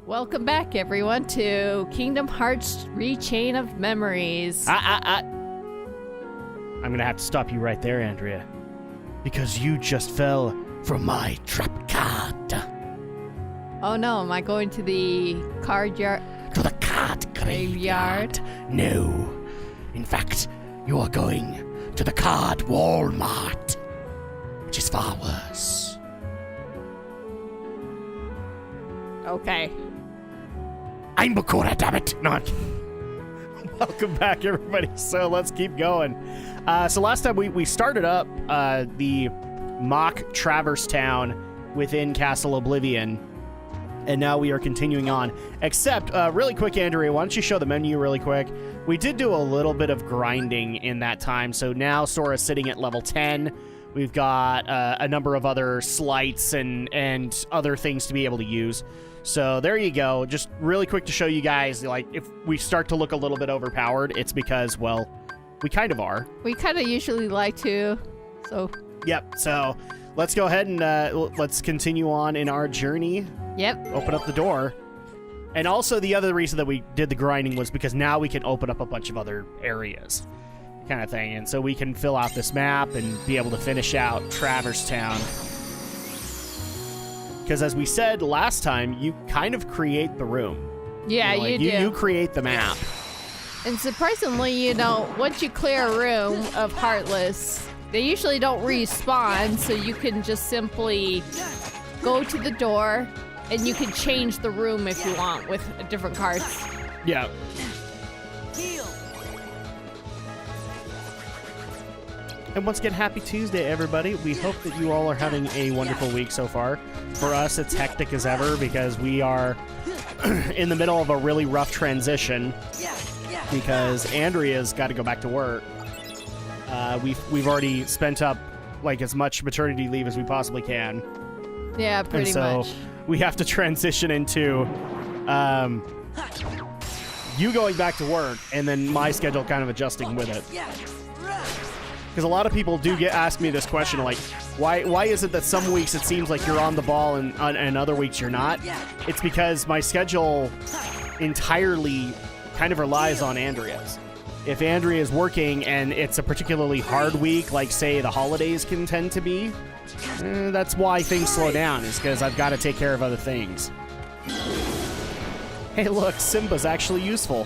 Welcome back, everyone, to Kingdom Hearts Rechain of Memories. I'm gonna have to stop you right there, Andrea. Because you just fell for my trap card. Oh no, am I going to the card yard? To the card graveyard? No. In fact, you are going to the card Walmart, which is far worse. Okay. I'm Bakura, damn it! Not. Welcome back, everybody. So let's keep going. So last time we started up the mock Traverse Town within Castle Oblivion, and now we are continuing on. Except, really quick, Andrea, why don't you show the menu really quick? We did do a little bit of grinding in that time, so now Sora's sitting at level 10. We've got a number of other slights and other things to be able to use. So there you go. Just really quick to show you guys, like, if we start to look a little bit overpowered, it's because, well, we kind of are. We kind of usually like to, so... Yep, so let's go ahead and let's continue on in our journey. Yep. Open up the door. And also the other reason that we did the grinding was because now we can open up a bunch of other areas kind of thing. And so we can fill out this map and be able to finish out Traverse Town. Because as we said last time, you kind of create the room. Yeah, you do. You create the map. And surprisingly, once you clear a room of Heartless, they usually don't respawn, so you can just simply go to the door, and you can change the room if you want with different cards. Yeah. And once again, happy Tuesday, everybody. We hope that you all are having a wonderful week so far. For us, it's hectic as ever because we are in the middle of a really rough transition because Andrea's got to go back to work. We've already spent up like as much maternity leave as we possibly can. Yeah, pretty much. So we have to transition into you going back to work and then my schedule kind of adjusting with it. Because a lot of people do ask me this question, like, why is it that some weeks it seems like you're on the ball and other weeks you're not? It's because my schedule entirely kind of relies on Andrea's. If Andrea is working and it's a particularly hard week, like, say, the holidays can tend to be, that's why things slow down, is because I've got to take care of other things. Hey, look, Simba's actually useful.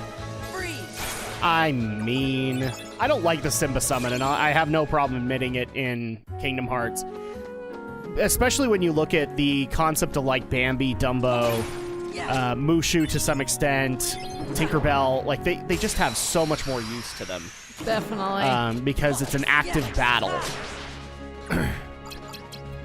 I mean, I don't like the Simba summon, and I have no problem admitting it in Kingdom Hearts. Especially when you look at the concept of, like, Bambi, Dumbo, Mushu to some extent, Tinkerbell. Like, they just have so much more use to them. Definitely. Because it's an active battle.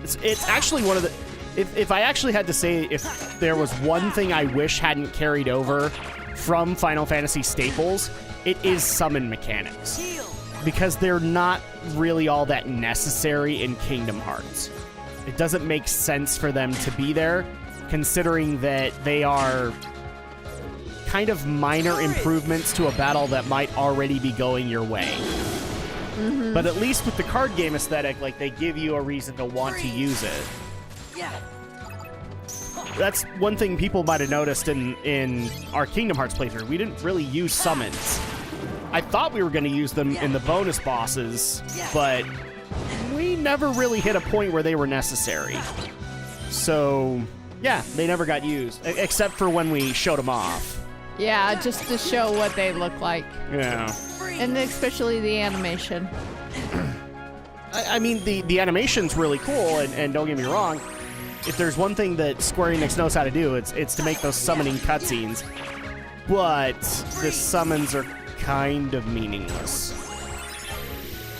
It's actually one of the... If I actually had to say if there was one thing I wish hadn't carried over from Final Fantasy staples, it is summon mechanics. Because they're not really all that necessary in Kingdom Hearts. It doesn't make sense for them to be there, considering that they are kind of minor improvements to a battle that might already be going your way. Mm-hmm. But at least with the card game aesthetic, like, they give you a reason to want to use it. That's one thing people might have noticed in our Kingdom Hearts playthrough. We didn't really use summons. I thought we were going to use them in the bonus bosses, but we never really hit a point where they were necessary. So, yeah, they never got used, except for when we showed them off. Yeah, just to show what they look like. Yeah. And especially the animation. I mean, the animation's really cool, and don't get me wrong, if there's one thing that Square Enix knows how to do, it's to make those summoning cutscenes. But the summons are kind of meaningless.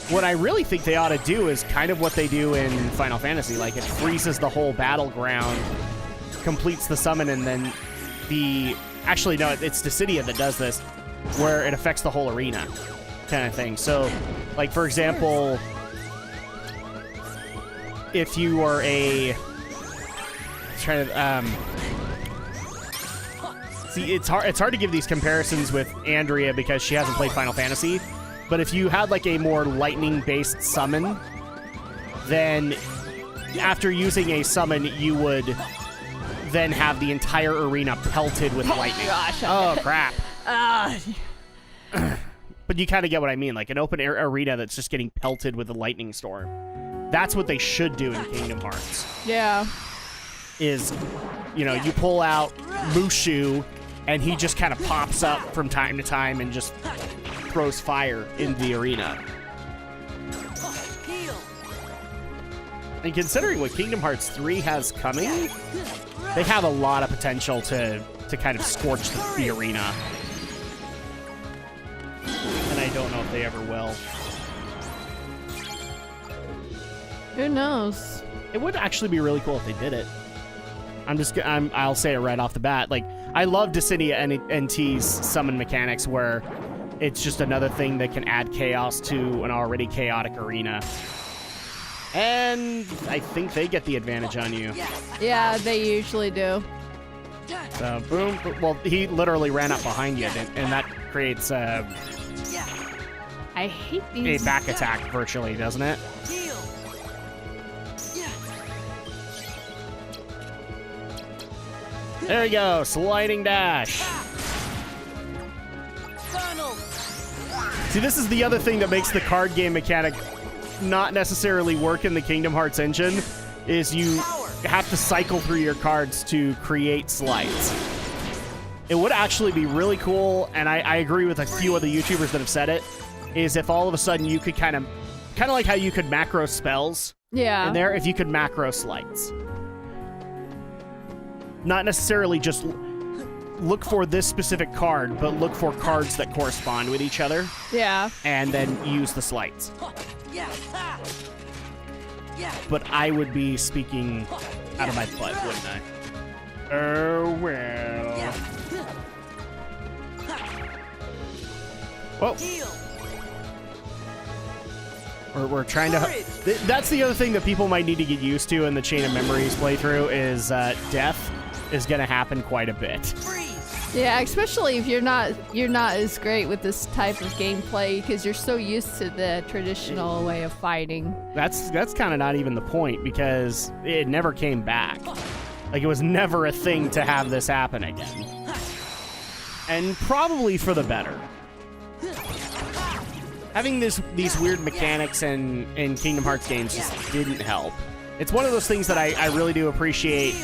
What I really think they ought to do is kind of what they do in Final Fantasy. Like, it freezes the whole battleground, completes the summon, and then actually, no, it's Dissidia that does this, where it affects the whole arena kind of thing. So, like, for example, if you are see, it's hard to give these comparisons with Andrea because she hasn't played Final Fantasy, but if you had, like, a more lightning-based summon, then after using a summon, you would then have the entire arena pelted with lightning. Gosh. Oh, crap. Ah. But you kind of get what I mean, like an open air arena that's just getting pelted with a lightning storm. That's what they should do in Kingdom Hearts. Yeah. Is, you know, you pull out Mushu, and he just kind of pops up from time to time and just throws fire in the arena. And considering what Kingdom Hearts 3 has coming, they have a lot of potential to kind of scorch the arena. And I don't know if they ever will. Who knows? It would actually be really cool if they did it. I'll say it right off the bat. Like, I love Dissidia NT's summon mechanics where it's just another thing that can add chaos to an already chaotic arena. And I think they get the advantage on you. Yeah, they usually do. So, boom. Well, he literally ran up behind you, and that creates I hate these. a back attack virtually, doesn't it? There we go, sliding dash. See, this is the other thing that makes the card game mechanic not necessarily work in the Kingdom Hearts engine, is you have to cycle through your cards to create slides. It would actually be really cool, and I agree with a few other YouTubers that have said it, is if all of a sudden you could kind of like how you could macro spells. Yeah. In there, if you could macro slides. Not necessarily just look for this specific card, but look for cards that correspond with each other. Yeah. And then use the slides. But I would be speaking out of my butt, wouldn't I? Oh, well. Whoa. We're trying to... That's the other thing that people might need to get used to in the Chain of Memories playthrough is death is going to happen quite a bit. Yeah, especially if you're not as great with this type of gameplay because you're so used to the traditional way of fighting. That's kind of not even the point because it never came back. Like, it was never a thing to have this happen again. And probably for the better. Having these weird mechanics in Kingdom Hearts games just didn't help. It's one of those things that I really do appreciate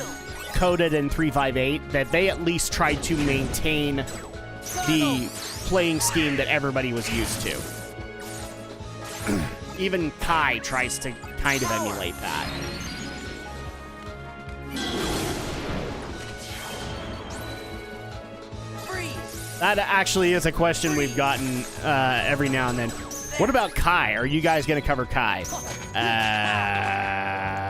Coded and 358, that they at least tried to maintain the playing scheme that everybody was used to. Even Kai tries to kind of emulate that. That actually is a question we've gotten every now and then. What about Kai? Are you guys going to cover Kai? Is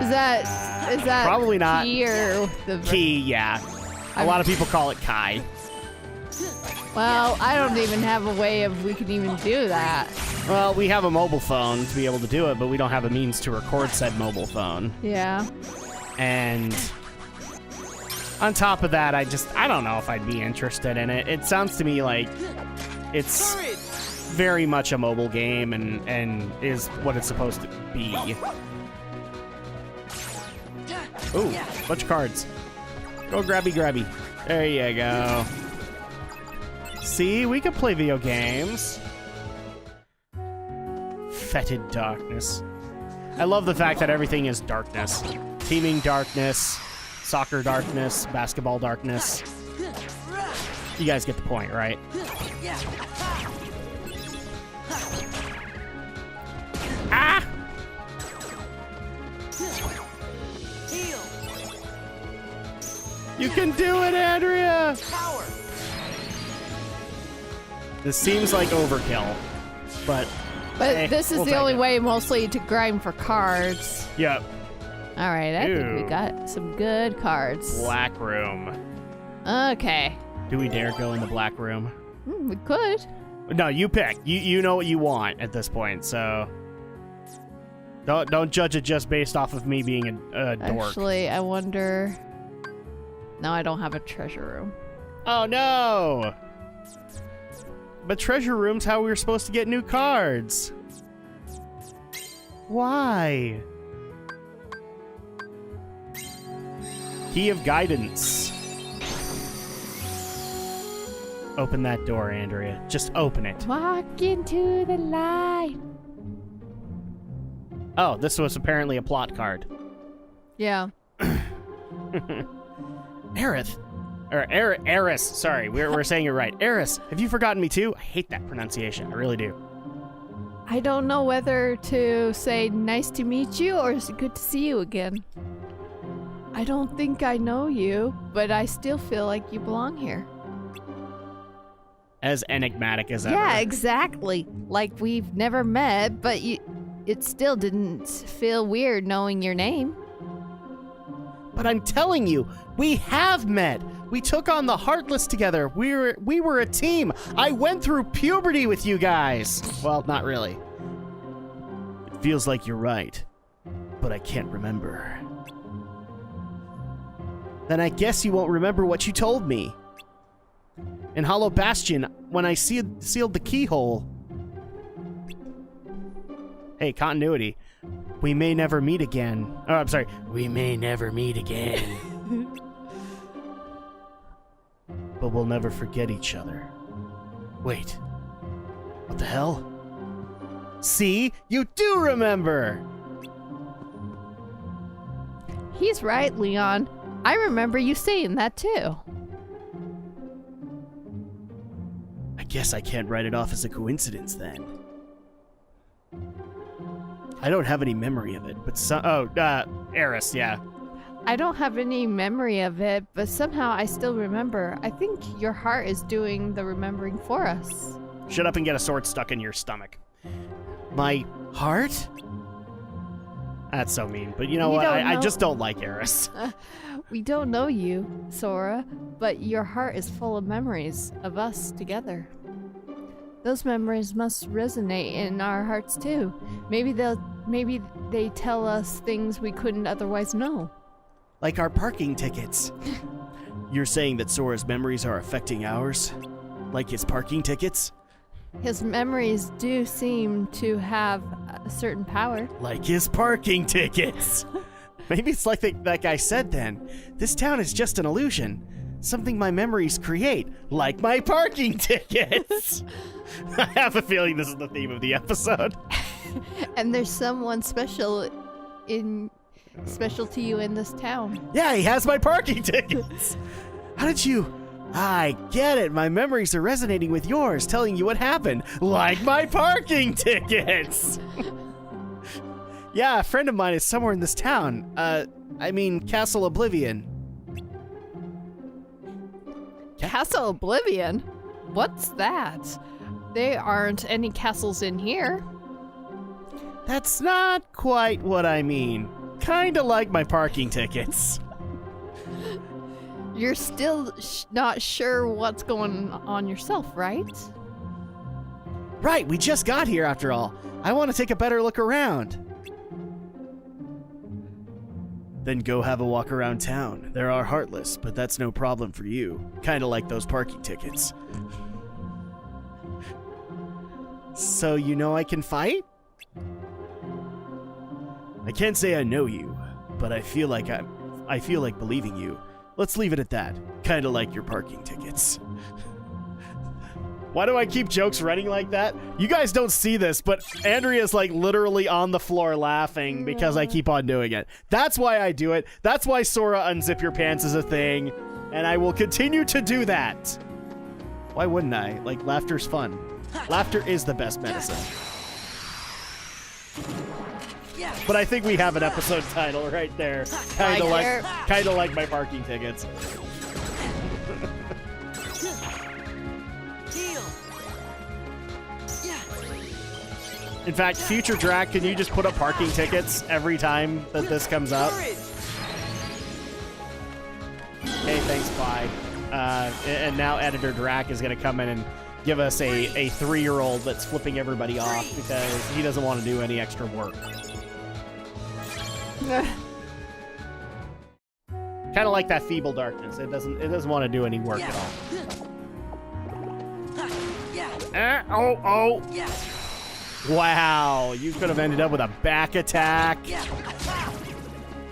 that probably not. Key or the Key? Yeah. A lot of people call it Kai. Well, I don't even have a way of we can even do that. Well, we have a mobile phone to be able to do it, but we don't have a means to record said mobile phone. Yeah. And on top of that, I don't know if I'd be interested in it. It sounds to me like it's very much a mobile game and is what it's supposed to be. Ooh, bunch of cards. Go grabby. There you go. See, we can play video games. Fetid darkness. I love the fact that everything is darkness. Teaming darkness, soccer darkness, basketball darkness. You guys get the point, right? Ah! You can do it, Andrea! This seems like overkill, but this is the only way mostly to grind for cards. Yep. All right, I think we got some good cards. Black room. Okay. Do we dare go in the black room? We could. No, you pick. You know what you want at this point, so don't judge it just based off of me being a dork. Actually, I wonder. No, I don't have a treasure room. Oh no! But treasure room's how we were supposed to get new cards. Why? Key of guidance. Open that door, Andrea. Just open it. Walk into the light. Oh, this was apparently a plot card. Yeah. Aerith. Or Eris. Sorry, we're saying it right. Eris, have you forgotten me too? I hate that pronunciation. I really do. I don't know whether to say nice to meet you or is it good to see you again. I don't think I know you, but I still feel like you belong here. As enigmatic as ever. Yeah, exactly. Like we've never met, but it still didn't feel weird knowing your name. But I'm telling you, we have met. We took on the Heartless together. We were a team. I went through puberty with you guys. Well, not really. It feels like you're right, but I can't remember. Then I guess you won't remember what you told me. In Hollow Bastion, when I sealed the keyhole. Hey, continuity. We may never meet again. Oh, I'm sorry. We may never meet again. But we'll never forget each other. Wait. What the hell? See? You do remember! He's right, Leon. I remember you saying that too. I guess I can't write it off as a coincidence then. I don't have any memory of it, but Eris, yeah. I don't have any memory of it, but somehow I still remember. I think your heart is doing the remembering for us. Shut up and get a sword stuck in your stomach. My heart? That's so mean, but you know what? I just don't like Eris. We don't know you, Sora, but your heart is full of memories of us together. Those memories must resonate in our hearts too. Maybe they tell us things we couldn't otherwise know. Like our parking tickets. You're saying that Sora's memories are affecting ours? Like his parking tickets? His memories do seem to have a certain power. Like his parking tickets! Maybe it's like that guy said then. This town is just an illusion. Something my memories create, like my parking tickets! I have a feeling this is the theme of the episode. And there's someone special to you in this town. Yeah, he has my parking tickets! How did you... I get it. My memories are resonating with yours, telling you what happened. Like my parking tickets! Yeah, a friend of mine is somewhere in this town. I mean, Castle Oblivion. Castle Oblivion? What's that? There aren't any castles in here. That's not quite what I mean. Kinda like my parking tickets. You're still not sure what's going on yourself, right? Right, we just got here after all. I want to take a better look around. Then go have a walk around town. There are Heartless, but that's no problem for you. Kinda like those parking tickets. So you know I can fight? I can't say I know you, but I feel like believing you. Let's leave it at that. Kinda like your parking tickets. Why do I keep jokes running like that? You guys don't see this, but Andrea's like literally on the floor laughing because I keep on doing it. That's why I do it. That's why Sora Unzip Your Pants is a thing, and I will continue to do that. Why wouldn't I? Like, laughter's fun. Laughter is the best medicine. But I think we have an episode title right there. Kinda like my parking tickets. In fact, future Drak, can you just put up parking tickets every time that this comes up? Hey, thanks, bye. And now Editor Drak is going to come in and give us a 3-year-old that's flipping everybody off because he doesn't want to do any extra work. Kind of like that Feeble Darkness. It doesn't want to do any work at all. Oh. Wow, you could have ended up with a back attack.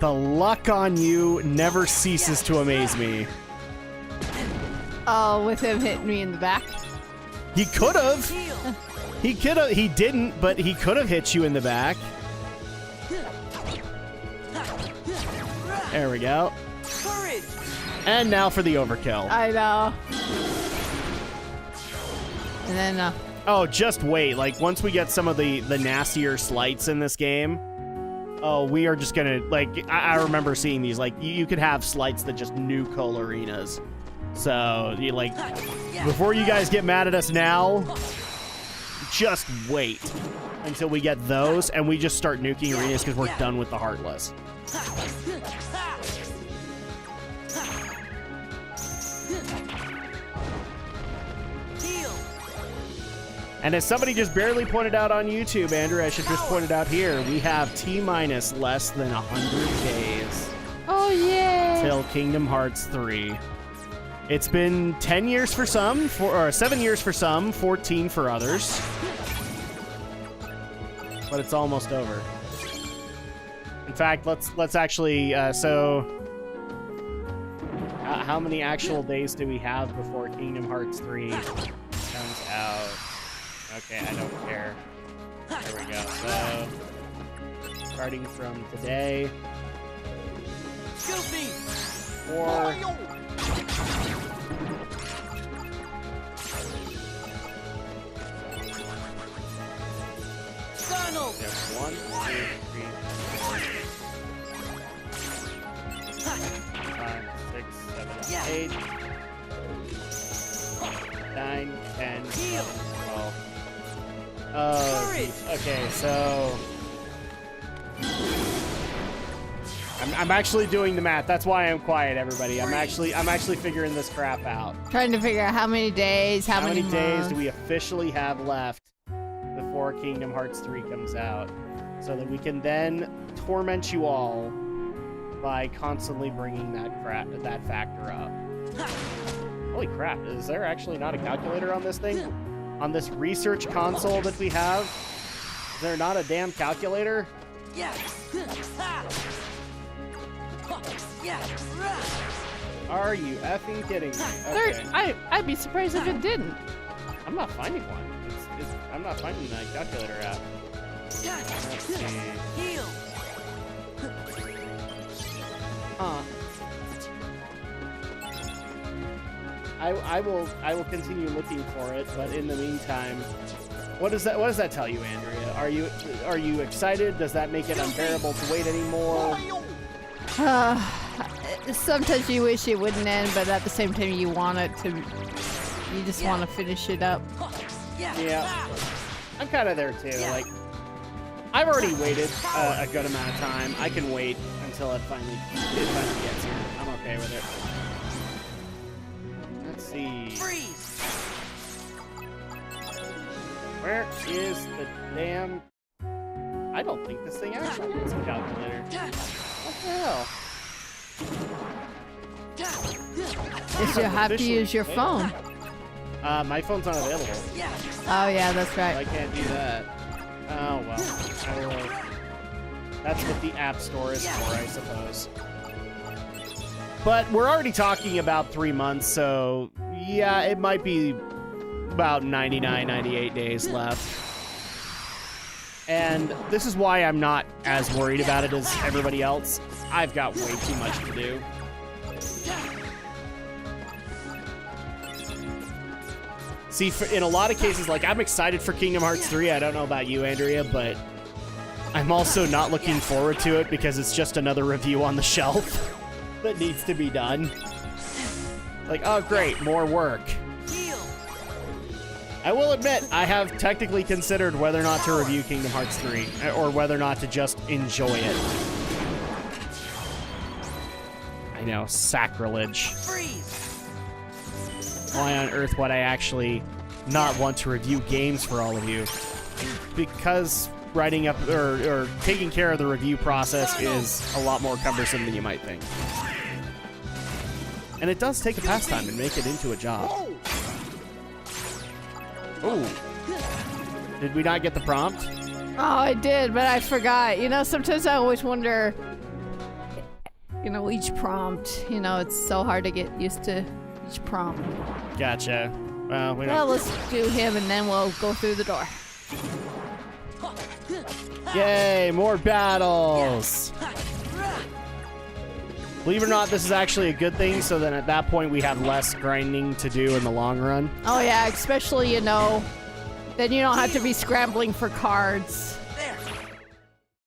The luck on you never ceases to amaze me. Oh, with him hitting me in the back. He could have. He could have. He didn't, but he could have hit you in the back. There we go. And now for the overkill. I know. And then, oh, just wait. Like, once we get some of the nastier slights in this game, oh, we are just gonna, like, I remember seeing these. Like, you could have slights that just nuke whole arenas. So, you like, before you guys get mad at us now, just wait until we get those, and we just start nuking arenas because we're done with the Heartless. And as somebody just barely pointed out on YouTube, Andrew, I should just point it out here, we have T-minus less than 100 days. oh, yay. Till Kingdom Hearts 3. It's been 10 years for some, or 7 years for some, 14 for others. But it's almost over. In fact, let's actually, how many actual days do we have before Kingdom Hearts 3 comes out? Okay, I don't care. There we go. So, starting from today. Excuse me. 4. Donald. There's 1, 2, 3, 4, 5, 6, 7, 8, 9, 10, 11, 12. Oh, geez. Okay, so I'm actually doing the math. That's why I'm quiet, everybody. I'm actually figuring this crap out. Trying to figure out how many days, how many days months. do we officially have left before Kingdom Hearts 3 comes out, so that we can then torment you all by constantly bringing that factor up. Holy crap, is there actually not a calculator on this thing? On this research console that we have? Is there not a damn calculator? Are you effing kidding me? Okay. I'd be surprised if it didn't. I'm not finding one. I'm not finding that calculator app. Let's see. Huh. I will continue looking for it, but in the meantime, what does that tell you, Andrea? Are you excited? Does that make it unbearable to wait anymore? Sometimes you wish it wouldn't end, but at the same time you want it to. You just want to finish it up. Yeah, I'm kind of there too. Like, I've already waited a good amount of time. I can wait until it finally gets here. I'm okay with it. Let's see. Where is the damn? I don't think this thing actually needs a calculator. What the hell? You have to use your phone. My phone's not available. Oh yeah, that's right. I can't do that. Oh well. That's what the App Store is for, I suppose. But we're already talking about 3 months, so yeah, it might be about 99, 98 days left. And this is why I'm not as worried about it as everybody else. I've got way too much to do. See, in a lot of cases, like, I'm excited for Kingdom Hearts 3. I don't know about you, Andrea, but I'm also not looking forward to it because it's just another review on the shelf that needs to be done. Like, oh, great, more work. I will admit, I have technically considered whether or not to review Kingdom Hearts 3, or whether or not to just enjoy it. I know, sacrilege. Why on earth would I actually not want to review games for all of you? Because writing up, or taking care of the review process is a lot more cumbersome than you might think. And it does take a pastime and make it into a job. Oh, did we not get the prompt? Oh, I did, but I forgot. You know, sometimes I always wonder you know, each prompt. You know, it's so hard to get used to each prompt. Gotcha. Well, we Well, don't. let's do him and then we'll go through the door. Yay, more battles. Believe it or not, this is actually a good thing, so then at that point we have less grinding to do in the long run. Oh yeah, especially, you know, then you don't have to be scrambling for cards.